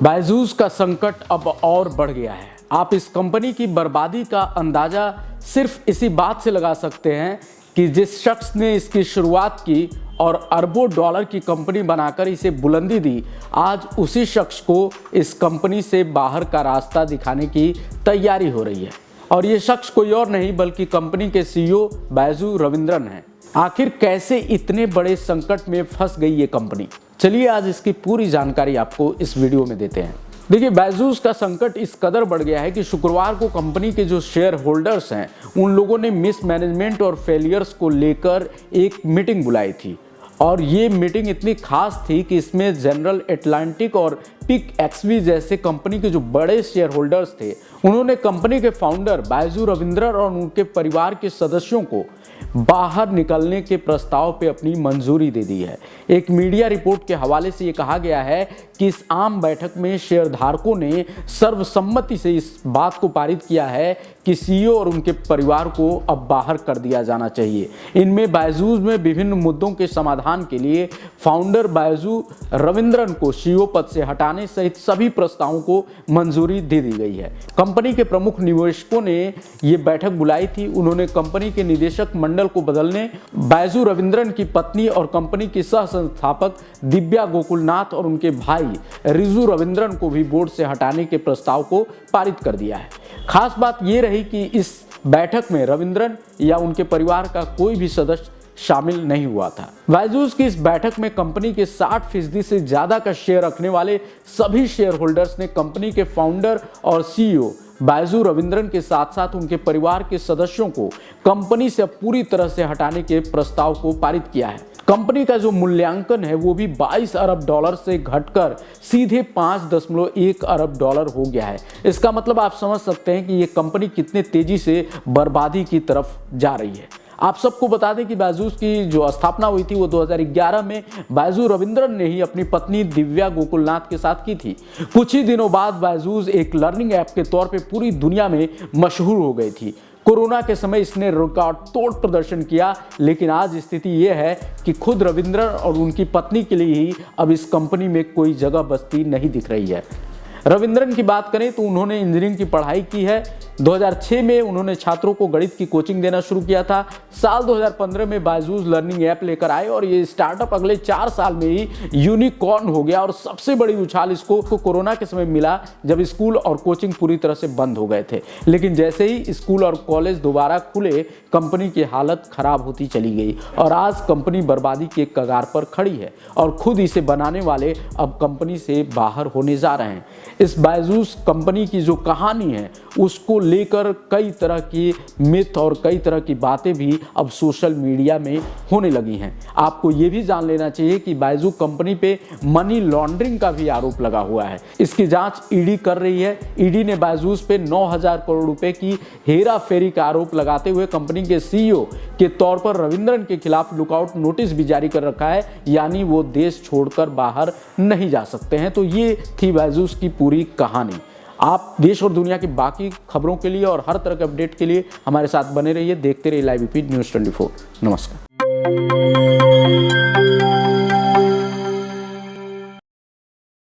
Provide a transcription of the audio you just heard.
बायजूस का संकट अब और बढ़ गया है। आप इस कंपनी की बर्बादी का अंदाजा सिर्फ इसी बात से लगा सकते हैं कि जिस शख्स ने इसकी शुरुआत की और अरबों डॉलर की कंपनी बनाकर इसे बुलंदी दी, आज उसी शख्स को इस कंपनी से बाहर का रास्ता दिखाने की तैयारी हो रही है। और ये शख्स कोई और नहीं बल्कि कंपनी के सीईओ बैजू रविंद्रन हैं। आखिर कैसे इतने बड़े संकट में फंस गई ये कंपनी, चलिए आज इसकी पूरी जानकारी आपको इस वीडियो में देते हैं। देखिए, बायजूस का संकट इस कदर बढ़ गया है कि शुक्रवार को कंपनी के जो शेयर होल्डर्स हैं उन लोगों ने मिसमैनेजमेंट और फेलियर्स को लेकर एक मीटिंग बुलाई थी। और ये मीटिंग इतनी खास थी कि इसमें जनरल एटलांटिक और पिक एक्सवी जैसे कंपनी के जो बड़े शेयर होल्डर्स थे, उन्होंने कंपनी के फाउंडर बैजू रविंद्रन और उनके परिवार के सदस्यों को बाहर निकलने के प्रस्ताव पे अपनी मंजूरी दे दी है। एक मीडिया रिपोर्ट के हवाले से ये कहा गया है कि इस आम बैठक में शेयरधारकों ने सर्वसम्मति से इस बात को पारित किया है कि सीईओ और उनके परिवार को अब बाहर कर दिया जाना चाहिए। इनमें बायजूस में विभिन्न मुद्दों के समाधान के लिए फाउंडर बैजू रविंद्रन को सीईओ पद से हटाने सहित सभी प्रस्तावों को मंजूरी दे दी गई है। कंपनी के प्रमुख निवेशकों ने ये बैठक बुलाई थी। उन्होंने कंपनी के निदेशक मंडल को बदलने, बैजू रविंद्रन की पत्नी और कंपनी की सह संस्थापक दिव्या गोकुलनाथ और उनके भाई रिजू रविंद्रन को भी बोर्ड से हटाने के प्रस्ताव को पारित कर दिया है। खास बात यह रही कि इस बैठक में रविंद्रन या उनके परिवार का कोई भी सदस्य शामिल नहीं हुआ था। बायजूस की इस बैठक में कंपनी के 60% से ज्यादा का शेयर रखने वाले सभी शेयर होल्डर्स ने कंपनी के फाउंडर और सीईओ बैजू रविंद्रन के साथ साथ उनके परिवार के सदस्यों को कंपनी से पूरी तरह से हटाने के प्रस्ताव को पारित किया है। कंपनी का जो मूल्यांकन है वो भी 22 अरब डॉलर से घटकर सीधे 5.1 अरब डॉलर हो गया है। इसका मतलब आप समझ सकते हैं कि ये कंपनी कितने तेजी से बर्बादी की तरफ जा रही है। आप सबको बता दें कि बायजूस की जो स्थापना हुई थी वो 2011 में बैजू रविंद्रन ने ही अपनी पत्नी दिव्या गोकुलनाथ के साथ की थी। कुछ ही दिनों बाद बायजूस एक लर्निंग ऐप के तौर पे पूरी दुनिया में मशहूर हो गई थी। कोरोना के समय इसने रिकॉर्ड तोड़ प्रदर्शन किया, लेकिन आज स्थिति यह है कि खुद रविंद्रन और उनकी पत्नी के लिए ही अब इस कंपनी में कोई जगह बचती नहीं दिख रही है। रविंद्रन की बात करें तो उन्होंने इंजीनियरिंग की पढ़ाई की है। 2006 में उन्होंने छात्रों को गणित की कोचिंग देना शुरू किया था। साल 2015 में बायजूस लर्निंग ऐप लेकर आए और ये स्टार्टअप अगले 4 साल में ही यूनिकॉर्न हो गया। और सबसे बड़ी उछाल इसको कोरोना के समय मिला जब स्कूल और कोचिंग पूरी तरह से बंद हो गए थे। लेकिन जैसे ही स्कूल और कॉलेज दोबारा खुले, कंपनी की हालत खराब होती चली गई और आज कंपनी बर्बादी के कगार पर खड़ी है और खुद इसे बनाने वाले अब कंपनी से बाहर होने जा रहे हैं। इस बायजूस कंपनी की जो कहानी है उसको लेकर कई तरह की मिथ और कई तरह की बातें भी अब सोशल मीडिया में होने लगी हैं। आपको ये भी जान लेना चाहिए कि बायजू कंपनी पे मनी लॉन्ड्रिंग का भी आरोप लगा हुआ है। इसकी जांच ईडी कर रही है। ईडी ने बायजूस पे 9,000 करोड़ रुपए की हेरा फेरी का आरोप लगाते हुए कंपनी के सीईओ के तौर पर रविंद्रन के खिलाफ लुकआउट नोटिस भी जारी कर रखा है, यानी वो देश छोड़कर बाहर नहीं जा सकते हैं। तो ये थी बायजूस की पूरी कहानी। आप देश और दुनिया की बाकी खबरों के लिए और हर तरह के अपडेट के लिए हमारे साथ बने रहिए। देखते रहिए लाइव यूपी न्यूज़ 24। नमस्कार।